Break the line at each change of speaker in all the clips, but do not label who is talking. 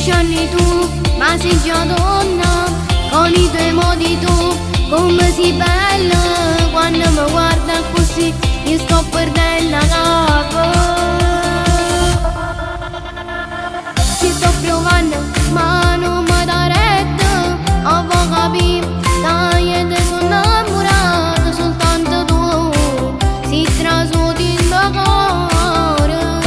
15 anni tu, ma sei già donna, con i tuoi modi tu, come sei bella. Quando mi guarda così, io sto perdendo la capo. Ci sto provando, ma non mi dà retta. Avevo capito, dai, e te sono innamorata, soltanto tu, si trasudi in cuore.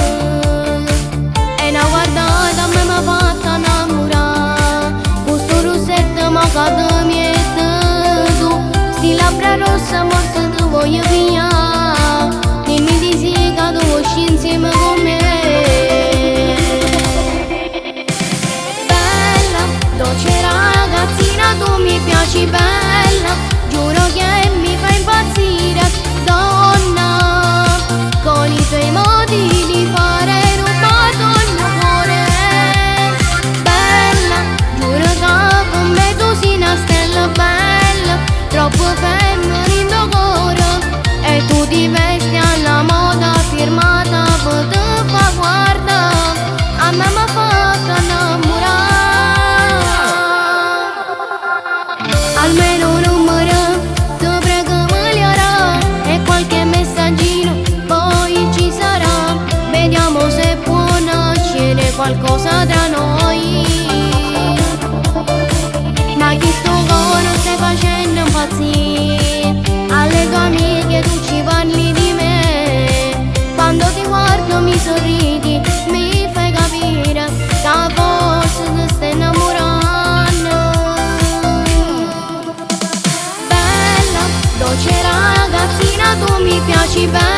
E una guardata mi ha fatta innamorare, questo rossetto mi ha fatto miete tu, sti labbra rossa morsa tu voglio via, dimmi di sì che tu vuoi insieme con me. Bella, dolce ragazzina, tu mi piaci bella, giuro che mi fai impazzire, donna, con i tuoi modi di fare rubato il mio cuore. Bella, giuro che con me tu sei una stella bella, troppo femmina in tuo cuore, e tu ti vesti alla moda firmata per te fa guarda, a me mi ha fatto innamorare. Almeno un numero, ti prego migliora, e qualche messaggino poi ci sarà, vediamo se può nascere qualcosa tra noi. Ma chi sto coro stai facendo impazzire, alle tue amiche tu ci parli di me, quando ti guardo mi sorridi, mi fai capire che forse ti stai innamorando. Bella, dolce ragazzina, tu mi piaci bene,